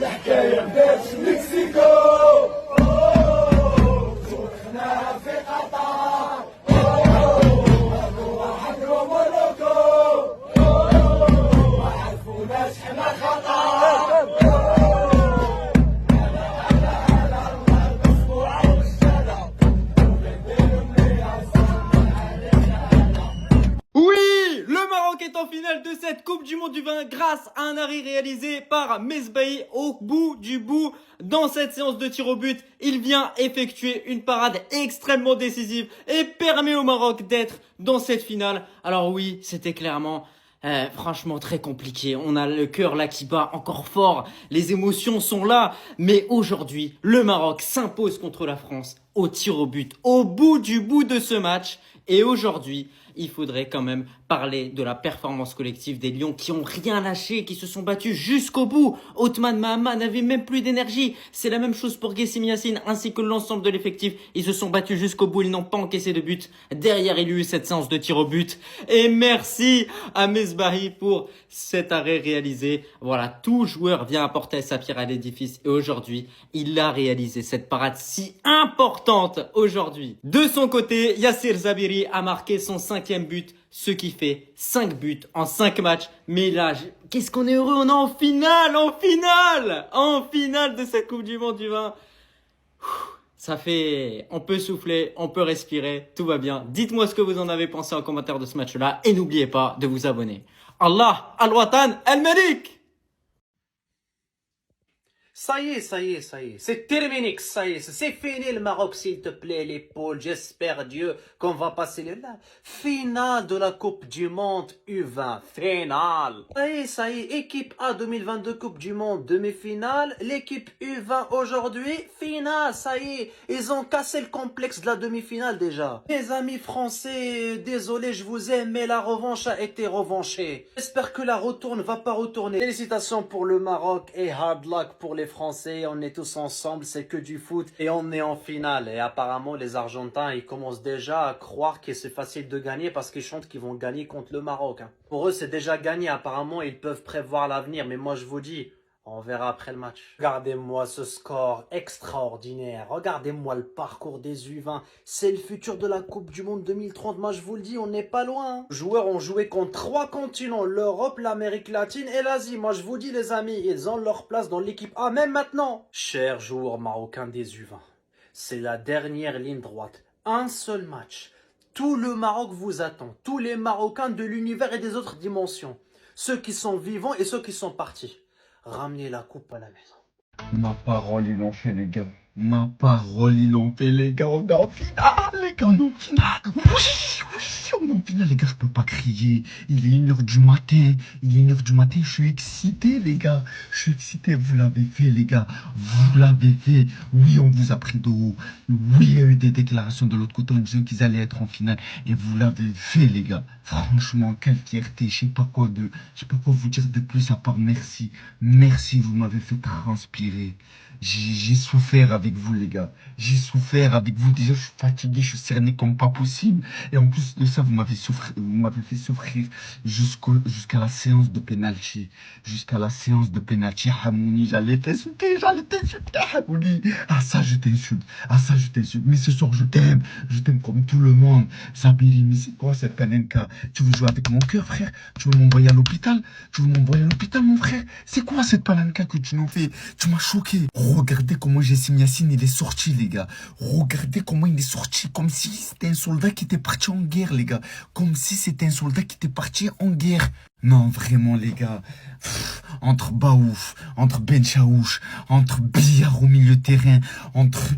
الحكاية بدات في مكسيكو شفنا في قطر واحد ومولوكو ما عرفوناش حنا خطر Oui, le Maroc est en finale de cette Coupe du Monde du Vin grâce à un arrêt réalisé par Mesbahi au bout du bout. Dans cette séance de tir au but, il vient effectuer une parade extrêmement décisive et permet au Maroc d'être dans cette finale. Alors oui, c'était clairement... franchement très compliqué, on a le cœur là qui bat encore fort, les émotions sont là, mais aujourd'hui, le Maroc s'impose contre la France au tir au but, au bout du bout de ce match, et aujourd'hui, il faudrait quand même parler de la performance collective des Lions qui ont rien lâché, qui se sont battus jusqu'au bout. Othman Mahamat n'avait même plus d'énergie. C'est la même chose pour Guessem Yassine ainsi que l'ensemble de l'effectif. Ils se sont battus jusqu'au bout, ils n'ont pas encaissé de but. Derrière, il y a eu cette séance de tir au but. Et merci à Mesbahi pour cet arrêt réalisé. Voilà, tout joueur vient apporter sa pierre à l'édifice. Et aujourd'hui, il a réalisé cette parade si importante aujourd'hui. De son côté, Yassir Zabiri a marqué son 5e but, ce qui fait 5 buts en 5 matchs. Mais là, qu'est-ce qu'on est heureux, on est en finale de cette Coupe du Monde du Vin. Ça fait, on peut souffler, on peut respirer, tout va bien. Dites-moi ce que vous en avez pensé en commentaire de ce match-là et n'oubliez pas de vous abonner. Allah, Al-Watan, Al-Malik. Ça y est, c'est terminé, ça y est, c'est fini le Maroc, s'il te plaît, l'épaule, j'espère Dieu qu'on va passer la finale de la Coupe du Monde U20, finale. Ça y est, équipe A 2022 Coupe du Monde, demi-finale, l'équipe U20 aujourd'hui, finale, ça y est, ils ont cassé le complexe de la demi-finale déjà. Les amis français, désolé, je vous aime, mais la revanche a été revanchée. J'espère que la retour ne va pas retourner. Félicitations pour le Maroc et hard luck pour les Français, on est tous ensemble, c'est que du foot et on est en finale. Et apparemment les Argentins, ils commencent déjà à croire que c'est facile de gagner parce qu'ils chantent qu'ils vont gagner contre le Maroc. Pour eux c'est déjà gagné, apparemment ils peuvent prévoir l'avenir, mais moi je vous dis, on verra après le match. Regardez-moi ce score extraordinaire. Regardez-moi le parcours des U20. C'est le futur de la Coupe du Monde 2030. Moi, je vous le dis, on n'est pas loin. Les joueurs ont joué contre 3 continents. L'Europe, l'Amérique latine et l'Asie. Moi, je vous dis, les amis, ils ont leur place dans l'équipe A, même maintenant. Chers joueurs marocains des U20, c'est la dernière ligne droite. Un seul match. Tout le Maroc vous attend. Tous les Marocains de l'univers et des autres dimensions. Ceux qui sont vivants et ceux qui sont partis. Ramenez la coupe à la maison. Ma parole, ils l'ont fait, les gars. Ma parole, ils l'ont fait, les gars. On est en finale, les gars, on est en finale. Oui, on est en finale, les gars. Je peux pas crier. Il est 1h du matin. Je suis excité, les gars. Je suis excité. Vous l'avez fait, les gars. Vous l'avez fait. Oui, on vous a pris de haut. Oui, il y a eu des déclarations de l'autre côté en disant qu'ils allaient être en finale. Et vous l'avez fait, les gars. Franchement, quelle fierté. Je sais pas quoi vous dire de plus à part merci. Merci, vous m'avez fait transpirer. J'ai souffert avec vous, les gars. J'ai souffert avec vous. Déjà, je suis fatigué, je suis cerné comme pas possible. Et en plus de ça, vous m'avez fait souffrir jusqu'à la séance de penalty. Hamouni, j'allais t'insulter, Hamouni. Ah, ça, je t'insulte. Mais ce soir, je t'aime comme tout le monde. Zabiri, mais c'est quoi cette panenka? Tu veux jouer avec mon cœur, frère? Tu veux m'envoyer à l'hôpital? Mon frère? C'est quoi cette panenka que tu nous fais? Tu m'as choqué. Regardez comment Guessem Yassine, il est sorti, les gars. Regardez comment il est sorti, comme si c'était un soldat qui était parti en guerre, les gars. Non, vraiment, les gars. Entre Baouf, entre Ben Chaouch, entre Billard au milieu de terrain, entre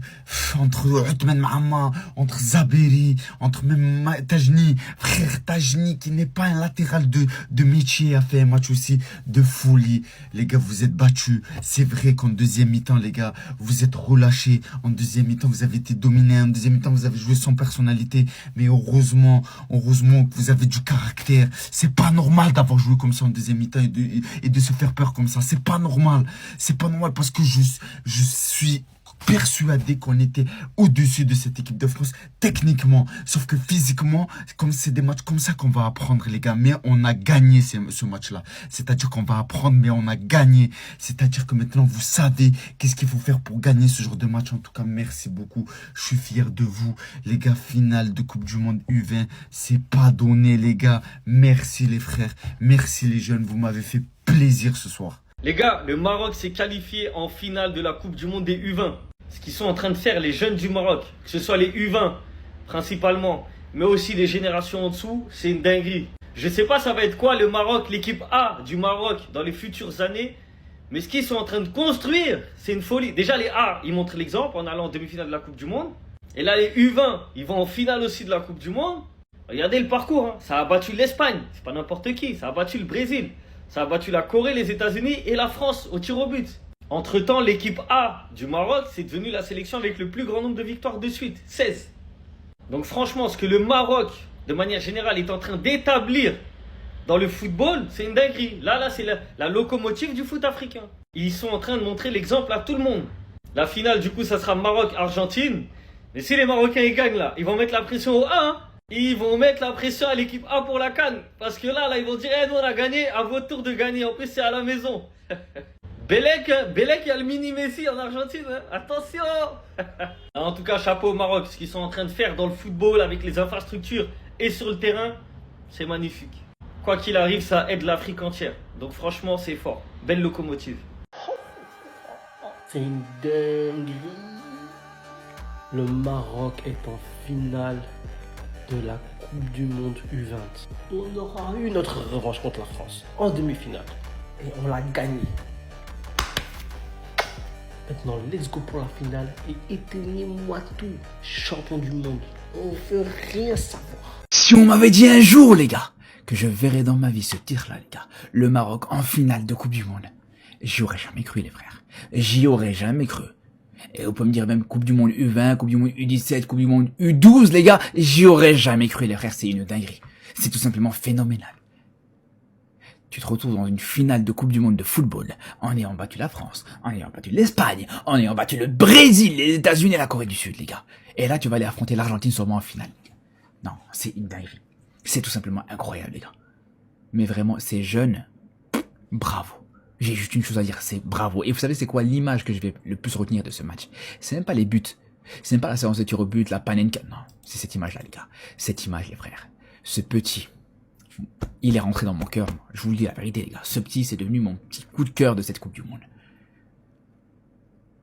Othman Mahamat, entre Zabiri, entre même Tajni, frère Tajni, qui n'est pas un latéral de métier, a fait un match aussi de folie. Les gars, vous êtes battus. C'est vrai qu'en deuxième mi-temps, les gars, vous êtes relâchés. En deuxième mi-temps, vous avez été dominés. En deuxième mi-temps, vous avez joué sans personnalité. Mais heureusement que vous avez du caractère. C'est pas normal d'avoir joué comme ça en deuxième mi-temps et de se faire peur comme ça. C'est pas normal. C'est pas normal parce que je suis persuadé qu'on était au-dessus de cette équipe de France techniquement. Sauf que physiquement, comme c'est des matchs comme ça qu'on va apprendre, les gars. Mais on a gagné ce match-là. C'est-à-dire qu'on va apprendre, mais on a gagné. C'est-à-dire que maintenant, vous savez qu'est-ce qu'il faut faire pour gagner ce genre de match. En tout cas, merci beaucoup. Je suis fier de vous. Les gars, finale de Coupe du Monde U20. C'est pas donné, les gars. Merci, les frères. Merci, les jeunes. Vous m'avez fait plaisir ce soir. Les gars, le Maroc s'est qualifié en finale de la Coupe du Monde des U20. Ce qu'ils sont en train de faire les jeunes du Maroc, que ce soit les U20 principalement, mais aussi les générations en dessous, c'est une dinguerie. Je sais pas ça va être quoi le Maroc, l'équipe A du Maroc dans les futures années, mais ce qu'ils sont en train de construire, c'est une folie. Déjà les A, ils montrent l'exemple en allant en demi-finale de la Coupe du Monde. Et là les U20, ils vont en finale aussi de la Coupe du Monde. Regardez le parcours, hein. Ça a battu l'Espagne, c'est pas n'importe qui, ça a battu le Brésil. Ça a battu la Corée, les États-Unis et la France au tir au but. Entre-temps, l'équipe A du Maroc, c'est devenu la sélection avec le plus grand nombre de victoires de suite, 16. Donc franchement, ce que le Maroc, de manière générale, est en train d'établir dans le football, c'est une dinguerie. Là, c'est la locomotive du foot africain. Ils sont en train de montrer l'exemple à tout le monde. La finale, du coup, ça sera Maroc-Argentine. Mais si les Marocains ils gagnent là, ils vont mettre la pression au A, hein. Ils vont mettre la pression à l'équipe A pour la CAN. Parce que là, ils vont dire, nous on a gagné, à votre tour de gagner. En plus, c'est à la maison. Belek, il y a le mini Messi en Argentine. Hein. Attention. En tout cas, chapeau au Maroc. Ce qu'ils sont en train de faire dans le football, avec les infrastructures et sur le terrain, c'est magnifique. Quoi qu'il arrive, ça aide l'Afrique entière. Donc franchement, c'est fort. Belle locomotive. C'est une dinguerie. Le Maroc est en finale de la Coupe du Monde U20. On aura eu notre revanche contre la France en demi-finale. Et on l'a gagné. Maintenant, let's go pour la finale et éteignez-moi tout. Champion du monde. On veut rien savoir. Si on m'avait dit un jour, les gars, que je verrais dans ma vie ce tir-là, les gars, le Maroc en finale de Coupe du Monde, j'y aurais jamais cru, les frères. J'y aurais jamais cru. Et on peut me dire même Coupe du Monde U20, Coupe du Monde U17, Coupe du Monde U12, les gars, j'y aurais jamais cru, les frères, c'est une dinguerie. C'est tout simplement phénoménal. Tu te retrouves dans une finale de Coupe du Monde de football, en ayant battu la France, en ayant battu l'Espagne, en ayant battu le Brésil, les États-Unis et la Corée du Sud, les gars. Et là, tu vas aller affronter l'Argentine sûrement en finale. Non, c'est une dinguerie. C'est tout simplement incroyable, les gars. Mais vraiment, ces jeunes, bravo. J'ai juste une chose à dire, c'est bravo. Et vous savez, c'est quoi l'image que je vais le plus retenir de ce match? C'est même pas les buts. C'est même pas la séance de tir au but, la panenka. Non, c'est cette image-là, les gars. Cette image, les frères. Ce petit, il est rentré dans mon cœur. Je vous le dis la vérité, les gars. Ce petit, c'est devenu mon petit coup de cœur de cette Coupe du Monde.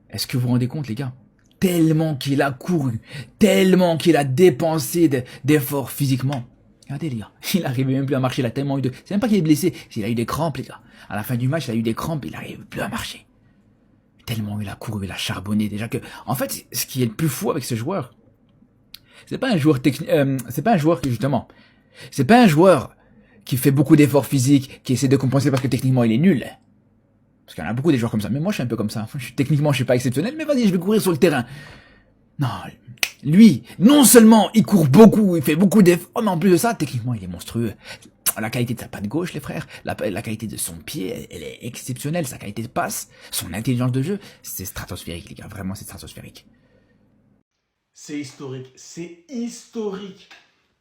Est-ce que vous vous rendez compte, les gars? Tellement qu'il a couru, tellement qu'il a dépensé d'efforts physiquement. Regardez, les gars, il arrivait même plus à marcher, il a tellement eu de... C'est même pas qu'il est blessé, il a eu des crampes, les gars. À la fin du match, il a eu des crampes, il n'arrive plus à marcher. Tellement il a couru, il a charbonné, déjà que... En fait, ce qui est le plus fou avec ce joueur, c'est pas un joueur technique... c'est pas un joueur qui, justement... C'est pas un joueur qui fait beaucoup d'efforts physiques, qui essaie de compenser parce que techniquement il est nul. Parce qu'il y en a beaucoup des joueurs comme ça. Mais moi, je suis un peu comme ça. Techniquement, je suis pas exceptionnel, mais vas-y, je vais courir sur le terrain. Non, lui, non seulement il court beaucoup, il fait beaucoup d'efforts, mais en plus de ça, techniquement, il est monstrueux. La qualité de sa patte gauche, les frères, la qualité de son pied, elle est exceptionnelle. Sa qualité de passe, son intelligence de jeu, c'est stratosphérique, les gars. Vraiment, c'est stratosphérique. C'est historique. C'est historique.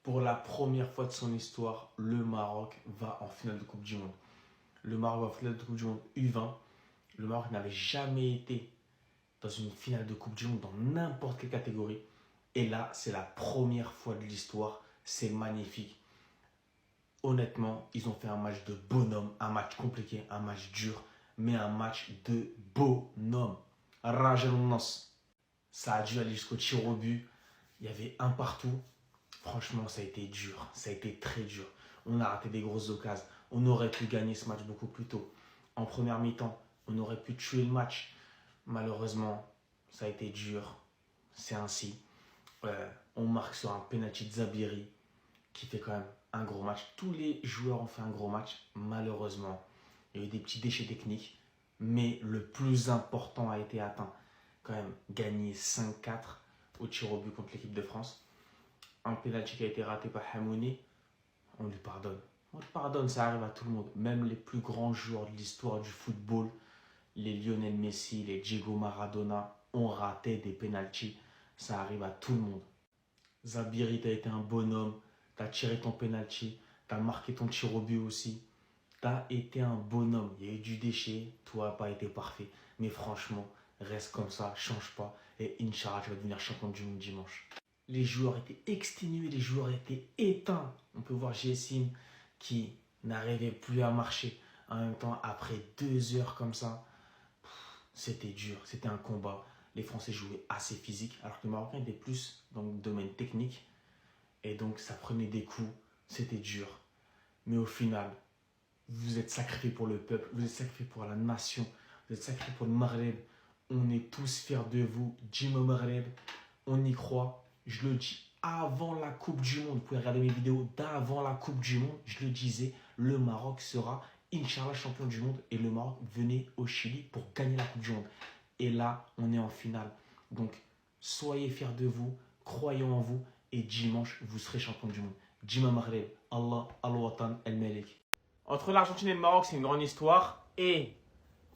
Pour la première fois de son histoire, le Maroc va en finale de Coupe du Monde. Le Maroc va en finale de Coupe du Monde U20. Le Maroc n'avait jamais été dans une finale de Coupe du Monde dans n'importe quelle catégorie. Et là, c'est la première fois de l'histoire. C'est magnifique. Honnêtement, ils ont fait un match de bonhomme, un match compliqué, un match dur, mais un match de bonhomme. Rajelonnos. Ça a dû aller jusqu'au tir au but. Il y avait un partout. Franchement, ça a été dur. Ça a été très dur. On a raté des grosses occasions. On aurait pu gagner ce match beaucoup plus tôt. En première mi-temps, on aurait pu tuer le match. Malheureusement, ça a été dur. C'est ainsi. On marque sur un penalty de Zabiri qui fait quand même un gros match. Tous les joueurs ont fait un gros match. Malheureusement, il y a eu des petits déchets techniques. Mais le plus important a été atteint. Quand même, gagner 5-4 au tir au but contre l'équipe de France. Un penalty qui a été raté par Hamouni, on lui pardonne. On te pardonne, ça arrive à tout le monde. Même les plus grands joueurs de l'histoire du football, les Lionel Messi, les Diego Maradona, ont raté des pénaltys. Ça arrive à tout le monde. Zabiri, t'as été un bonhomme. T'as tiré ton pénalty. T'as marqué ton tir au but aussi. T'as été un bonhomme. Il y a eu du déchet. Toi, n'a pas été parfait. Mais franchement, reste comme ça, change pas. Et Inch'Allah, tu vas devenir champion du monde dimanche. Les joueurs étaient exténués, les joueurs étaient éteints. On peut voir Jessim qui n'arrivait plus à marcher. En même temps, après 2 heures comme ça, c'était dur, c'était un combat. Les Français jouaient assez physique, alors que les Marocains étaient plus dans le domaine technique. Et donc, ça prenait des coups, c'était dur. Mais au final, vous êtes sacrifiés pour le peuple, vous êtes sacrifiés pour la nation, vous êtes sacrifiés pour le Maghreb. On est tous fiers de vous. Jim au Maghreb, on y croit. Je le dis avant la Coupe du Monde. Vous pouvez regarder mes vidéos d'avant la Coupe du Monde. Je le disais, le Maroc sera, Inch'Allah, champion du monde. Et le Maroc venait au Chili pour gagner la Coupe du Monde. Et là, on est en finale. Donc, soyez fiers de vous, croyons en vous. Et dimanche, vous serez champion du monde. Jim au Maghreb, Allah, Al-Watan, El-Malik. Entre l'Argentine et le Maroc, c'est une grande histoire. Et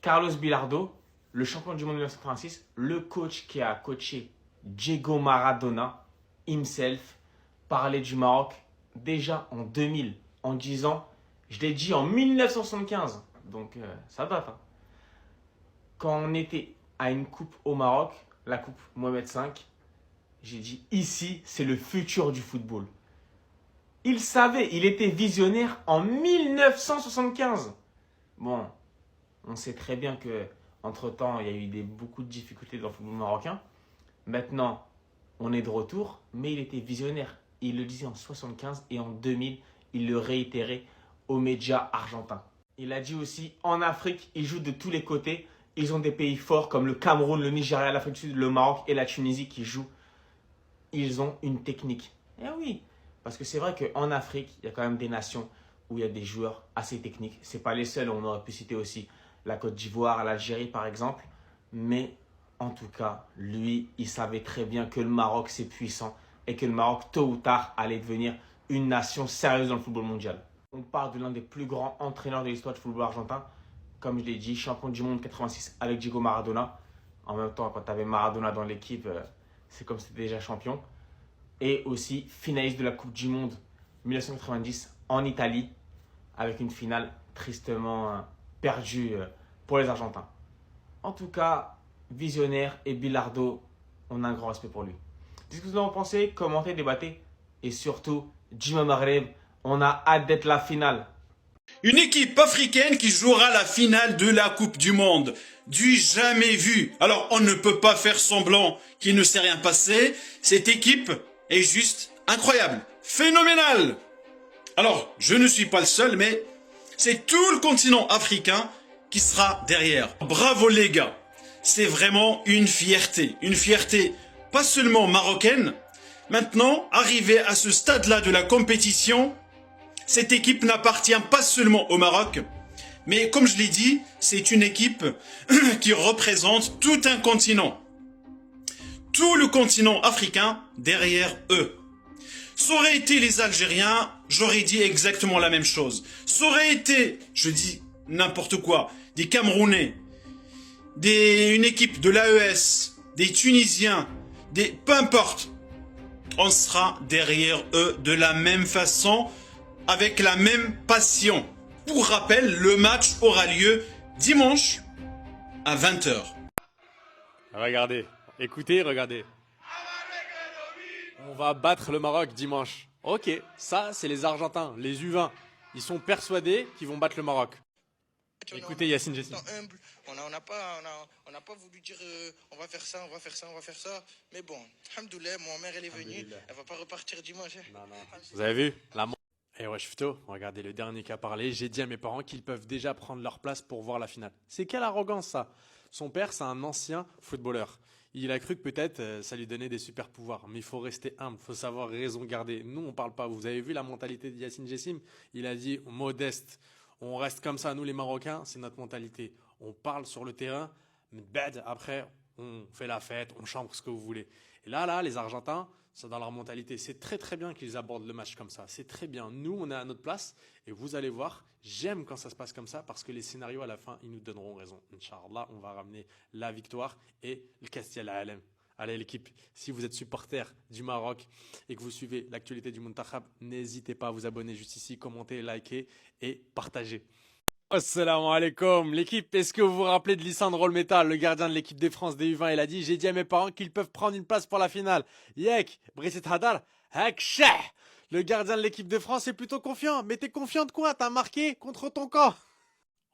Carlos Bilardo, le champion du monde de 1986, le coach qui a coaché Diego Maradona, himself, parlait du Maroc déjà en 2000, en disant, je l'ai dit en 1975, donc ça date. Hein. Quand on était à une coupe au Maroc, la coupe Mohamed V, j'ai dit, ici, c'est le futur du football. Il savait, il était visionnaire en 1975. Bon, on sait très bien que entre-temps, il y a eu beaucoup de difficultés dans le football marocain. Maintenant, on est de retour, mais il était visionnaire. Il le disait en 1975 et en 2000, il le réitérait aux médias argentins. Il a dit aussi, en Afrique, ils jouent de tous les côtés. Ils ont des pays forts comme le Cameroun, le Nigeria, l'Afrique du Sud, le Maroc et la Tunisie qui jouent. Ils ont une technique. Eh oui, parce que c'est vrai qu'en Afrique, il y a quand même des nations où il y a des joueurs assez techniques. Ce n'est pas les seuls, on aurait pu citer aussi la Côte d'Ivoire, l'Algérie par exemple. Mais en tout cas, lui, il savait très bien que le Maroc, c'est puissant et que le Maroc, tôt ou tard, allait devenir une nation sérieuse dans le football mondial. On parle de l'un des plus grands entraîneurs de l'histoire du football argentin. Comme je l'ai dit, champion du monde 86 avec Diego Maradona. En même temps, quand tu avais Maradona dans l'équipe, c'est comme si tu étais déjà champion. Et aussi finaliste de la Coupe du Monde 1990 en Italie avec une finale tristement perdue pour les Argentins. En tout cas, visionnaire et Bilardo, on a un grand respect pour lui. Dites ce que vous en pensez, commentez, débattez et surtout, Jim au Maghreb, on a hâte d'être la finale. Une équipe africaine qui jouera la finale de la Coupe du Monde. Du jamais vu. Alors, on ne peut pas faire semblant qu'il ne s'est rien passé. Cette équipe est juste incroyable. Phénoménale. Alors, je ne suis pas le seul, mais c'est tout le continent africain qui sera derrière. Bravo les gars. C'est vraiment une fierté. Une fierté pas seulement marocaine. Maintenant, arrivé à ce stade-là de la compétition, cette équipe n'appartient pas seulement au Maroc, mais comme je l'ai dit, c'est une équipe qui représente tout un continent. Tout le continent africain derrière eux. Ça aurait été les Algériens, j'aurais dit exactement la même chose. Ça aurait été, je dis n'importe quoi, des Camerounais, une équipe de l'AES, des Tunisiens, peu importe. On sera derrière eux de la même façon, avec la même passion. Pour rappel, le match aura lieu dimanche à 20 h. Regardez, écoutez, regardez. On va battre le Maroc dimanche. Ok, ça c'est les Argentins, les U20. Ils sont persuadés qu'ils vont battre le Maroc. Écoutez Yacine Jessim. On n'a pas voulu dire on va faire ça, on va faire ça, on va faire ça. Mais bon, alhamdoulilah, ma mère elle est venue, elle va pas repartir dimanche. Non. Vous avez vu Et ouais, Chefto, regardez le dernier qui a parlé. J'ai dit à mes parents qu'ils peuvent déjà prendre leur place pour voir la finale. C'est quelle arrogance ça. Son père, c'est un ancien footballeur. Il a cru que peut-être ça lui donnait des super pouvoirs. Mais il faut rester humble, il faut savoir raison garder. Nous, on parle pas. Vous avez vu la mentalité de Yacine Jessim? Il a dit modeste. On reste comme ça, nous les Marocains, c'est notre mentalité. On parle sur le terrain, mais bad, après, on fait la fête, on chambre ce que vous voulez. Et là, les Argentins, c'est dans leur mentalité. C'est très très bien qu'ils abordent le match comme ça. C'est très bien. Nous, on est à notre place et vous allez voir, j'aime quand ça se passe comme ça parce que les scénarios à la fin, ils nous donneront raison. Inch'Allah, on va ramener la victoire et le Castel Alem. Allez l'équipe, si vous êtes supporter du Maroc et que vous suivez l'actualité du Muntakhab, n'hésitez pas à vous abonner juste ici, commenter, liker et partager. Assalamu alaikum. L'équipe, est-ce que vous vous rappelez de Lissandro Olmeta, le gardien de l'équipe de France des U20? Il a dit, j'ai dit à mes parents qu'ils peuvent prendre une place pour la finale. Yek, Brigitte Hadar, hak shah. Le gardien de l'équipe de France est plutôt confiant. Mais t'es confiant de quoi? T'as marqué contre ton camp.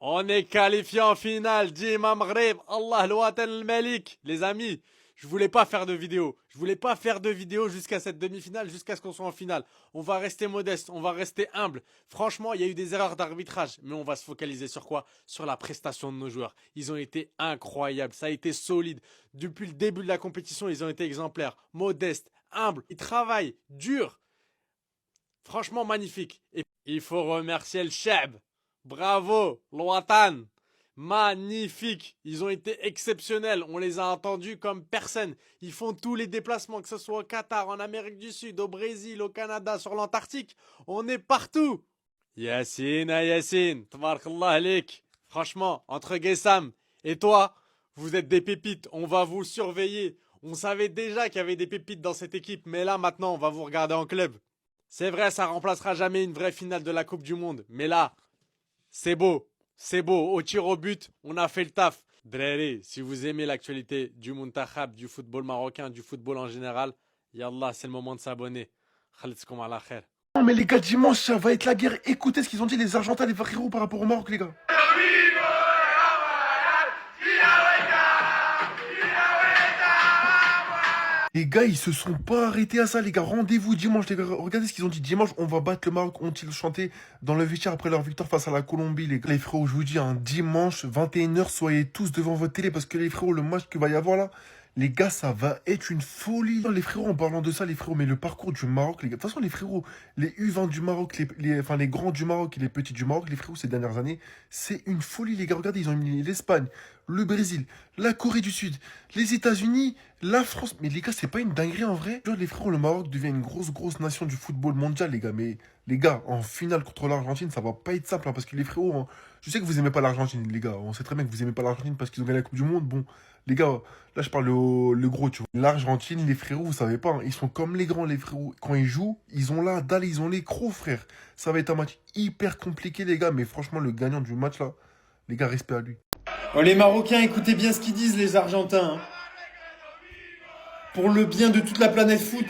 On est qualifié en finale. Dima Maghreb, Allah l'Watan al-Malik. Les amis, je voulais pas faire de vidéo. Je voulais pas faire de vidéo jusqu'à cette demi-finale, jusqu'à ce qu'on soit en finale. On va rester modeste, on va rester humble. Franchement, il y a eu des erreurs d'arbitrage, mais on va se focaliser sur quoi? Sur la prestation de nos joueurs. Ils ont été incroyables, ça a été solide. Depuis le début de la compétition, ils ont été exemplaires, modestes, humbles. Ils travaillent dur. Franchement, magnifique. Et il faut remercier le Cheb. Bravo, l'Ouatan. Magnifique, ils ont été exceptionnels, on les a entendus comme personne. Ils font tous les déplacements, que ce soit au Qatar, en Amérique du Sud, au Brésil, au Canada, sur l'Antarctique. On est partout. Yassine, Yassine, tabarakallah alik. Franchement, entre Guessam et toi, vous êtes des pépites, on va vous surveiller. On savait déjà qu'il y avait des pépites dans cette équipe, mais là maintenant on va vous regarder en club. C'est vrai, ça remplacera jamais une vraie finale de la Coupe du Monde, mais là, c'est beau. C'est beau, au tir au but, on a fait le taf. Dreri, si vous aimez l'actualité du Muntakhab, du football marocain, du football en général, yallah, c'est le moment de s'abonner. Khalidskoum ala khair. Non mais les gars, dimanche, ça va être la guerre. Écoutez ce qu'ils ont dit les Argentins, les frérots par rapport au Maroc, les gars. Les gars, ils se sont pas arrêtés à ça, les gars. Rendez-vous dimanche, les gars. Regardez ce qu'ils ont dit. Dimanche, on va battre le Maroc. Ont-ils chanté dans le vestiaire après leur victoire face à la Colombie, les gars. Les frérots, je vous dis, un dimanche, 21h, soyez tous devant votre télé parce que les frérots, le match qu'il va y avoir là, les gars, ça va être une folie. Les frérots, en parlant de ça, les frérots, mais le parcours du Maroc, les gars. De toute façon, les frérots, les U20 du Maroc, les grands du Maroc et les petits du Maroc, les frérots, ces dernières années, c'est une folie, les gars. Regardez, ils ont mis l'Espagne, le Brésil, la Corée du Sud, les États-Unis, la France. Mais les gars, c'est pas une dinguerie en vrai. Genre, les frérots, le Maroc devient une grosse nation du football mondial, les gars. Mais les gars, en finale contre l'Argentine, ça va pas être simple, hein, parce que les frérots, hein, je sais que vous aimez pas l'Argentine, les gars. On sait très bien que vous aimez pas l'Argentine parce qu'ils ont gagné la Coupe du Monde. Bon, les gars, là, je parle le gros, tu vois. L'Argentine, les frérots, vous savez pas, hein, ils sont comme les grands, les frérots. Quand ils jouent, ils ont la dalle, ils ont les crocs, frère. Ça va être un match hyper compliqué, les gars. Mais franchement, le gagnant du match, là, les gars, respect à lui. Oh, les Marocains, écoutez bien ce qu'ils disent, les Argentins. Hein. Pour le bien de toute la planète foot,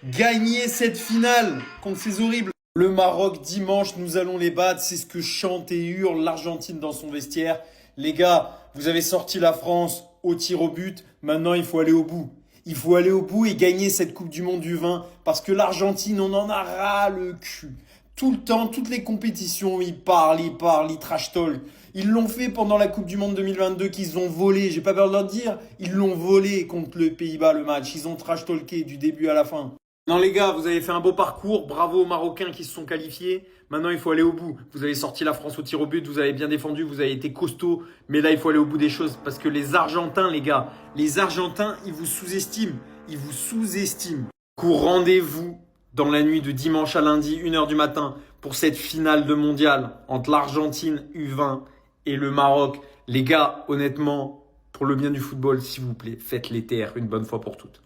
gagnez cette finale contre ces horribles. Le Maroc, dimanche, nous allons les battre. C'est ce que chante et hurle l'Argentine dans son vestiaire. Les gars, vous avez sorti la France au tir au but. Maintenant, il faut aller au bout. Il faut aller au bout et gagner cette Coupe du Monde du vin. Parce que l'Argentine, on en a ras le cul. Tout le temps, toutes les compétitions, ils parlent, ils trash talk. Ils l'ont fait pendant la Coupe du Monde 2022 qu'ils ont volé. J'ai pas peur de leur dire. Ils l'ont volé contre les Pays-Bas le match. Ils ont trash talké du début à la fin. Non les gars, vous avez fait un beau parcours. Bravo aux Marocains qui se sont qualifiés. Maintenant, il faut aller au bout. Vous avez sorti la France au tir au but. Vous avez bien défendu. Vous avez été costaud. Mais là, il faut aller au bout des choses. Parce que les Argentins, les gars, les Argentins, ils vous sous-estiment. Ils vous sous-estiment. Rendez-vous dans la nuit de dimanche à lundi, 1h du matin, pour cette finale de mondial entre l'Argentine U20 et le Maroc. Les gars, honnêtement, pour le bien du football, s'il vous plaît, faites les taire une bonne fois pour toutes.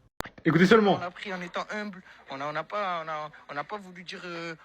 Écoutez seulement. On a pris en étant humble. On n'a pas voulu dire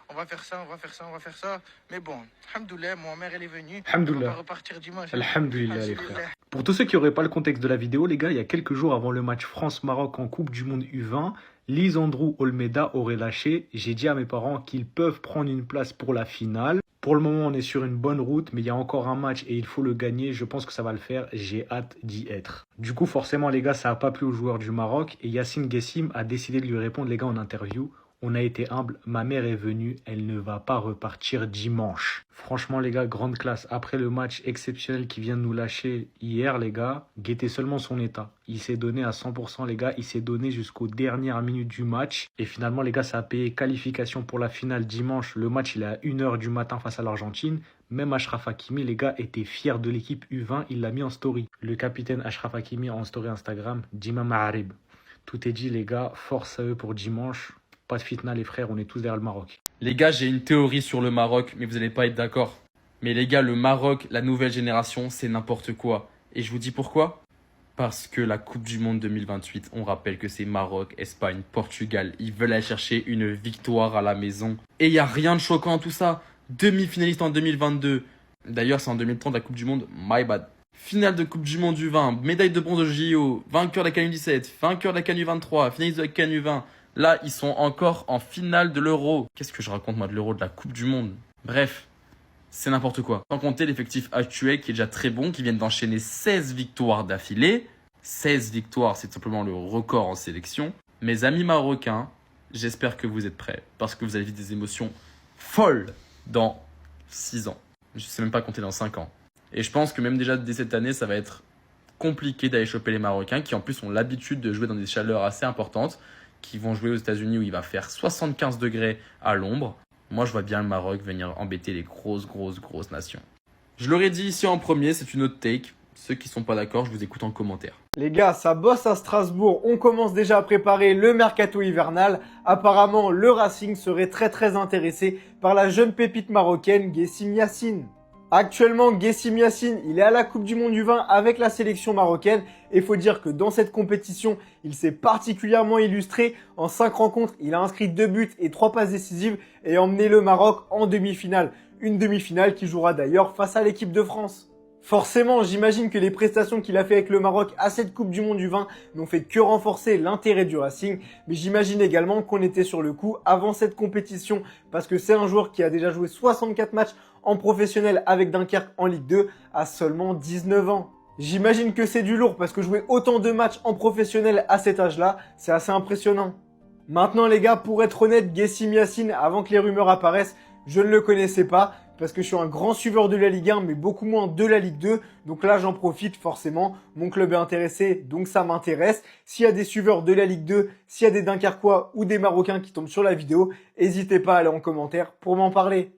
on va faire ça, on va faire ça, on va faire ça. Mais bon, alhamdoulilah, ma mère elle est venue. Alhamdoulilah. On va repartir dimanche. Alhamdoulilah les frères. Pour tous ceux qui n'auraient pas le contexte de la vidéo, les gars, il y a quelques jours avant le match France-Maroc en Coupe du Monde U20, Lisandro Olmeta aurait lâché « J'ai dit à mes parents qu'ils peuvent prendre une place pour la finale. Pour le moment, on est sur une bonne route, mais il y a encore un match et il faut le gagner. Je pense que ça va le faire. J'ai hâte d'y être. » Du coup, forcément, les gars, ça n'a pas plu aux joueurs du Maroc. Et Yassine Guessim a décidé de lui répondre, les gars, en interview. On a été humble, ma mère est venue, elle ne va pas repartir dimanche. Franchement les gars, grande classe. Après le match exceptionnel qui vient de nous lâcher hier les gars, guettez seulement son état. Il s'est donné à 100% les gars, il s'est donné jusqu'aux dernières minutes du match. Et finalement les gars, ça a payé qualification pour la finale dimanche. Le match il est à 1h du matin face à l'Argentine. Même Achraf Hakimi, les gars, était fier de l'équipe U20, il l'a mis en story. Le capitaine Achraf Hakimi en story Instagram, Dima Maharib. Tout est dit les gars, force à eux pour dimanche. Pas de fitna les frères, on est tous derrière le Maroc. Les gars, j'ai une théorie sur le Maroc, mais vous n'allez pas être d'accord. Mais les gars, le Maroc, la nouvelle génération, c'est n'importe quoi. Et je vous dis pourquoi ? Parce que la Coupe du Monde 2028, on rappelle que c'est Maroc, Espagne, Portugal. Ils veulent aller chercher une victoire à la maison. Et il n'y a rien de choquant dans tout ça. Demi-finaliste en 2022. D'ailleurs, c'est en 2030 la Coupe du Monde. My bad. Finale de Coupe du Monde U20, médaille de bronze au JO, vainqueur de la CAN U17, vainqueur de la CAN U23, finaliste de la CAN U20. Là, ils sont encore en finale de l'Euro. Qu'est-ce que je raconte moi de l'Euro, de la Coupe du Monde? Bref, c'est n'importe quoi. Sans compter l'effectif actuel qui est déjà très bon, qui vient d'enchaîner 16 victoires d'affilée. 16 victoires, c'est tout simplement le record en sélection. Mes amis marocains, j'espère que vous êtes prêts, parce que vous allez vivre des émotions folles dans 6 ans. Je ne sais même pas compter dans 5 ans. Et je pense que même déjà dès cette année, ça va être compliqué d'aller choper les Marocains, qui en plus ont l'habitude de jouer dans des chaleurs assez importantes, qui vont jouer aux États-Unis où il va faire 75 degrés à l'ombre. Moi, je vois bien le Maroc venir embêter les grosses nations. Je l'aurais dit ici en premier, c'est une autre take. Ceux qui sont pas d'accord, je vous écoute en commentaire. Les gars, ça bosse à Strasbourg. On commence déjà à préparer le mercato hivernal. Apparemment, le Racing serait très intéressé par la jeune pépite marocaine Guessim Yassine. Actuellement, Guessim Yassine, il est à la Coupe du Monde U20 avec la sélection marocaine. Et faut dire que dans cette compétition, il s'est particulièrement illustré. En 5 rencontres, il a inscrit 2 buts et 3 passes décisives et emmené le Maroc en demi-finale. Une demi-finale qui jouera d'ailleurs face à l'équipe de France. Forcément, j'imagine que les prestations qu'il a fait avec le Maroc à cette Coupe du Monde U20 n'ont fait que renforcer l'intérêt du Racing. Mais j'imagine également qu'on était sur le coup avant cette compétition parce que c'est un joueur qui a déjà joué 64 matchs en professionnel avec Dunkerque en Ligue 2 à seulement 19 ans. J'imagine que c'est du lourd parce que jouer autant de matchs en professionnel à cet âge-là, c'est assez impressionnant. Maintenant les gars, pour être honnête, Guessim Yassine, avant que les rumeurs apparaissent, je ne le connaissais pas parce que je suis un grand suiveur de la Ligue 1 mais beaucoup moins de la Ligue 2. Donc là j'en profite forcément, mon club est intéressé donc ça m'intéresse. S'il y a des suiveurs de la Ligue 2, s'il y a des Dunkerquois ou des Marocains qui tombent sur la vidéo, n'hésitez pas à aller en commentaire pour m'en parler.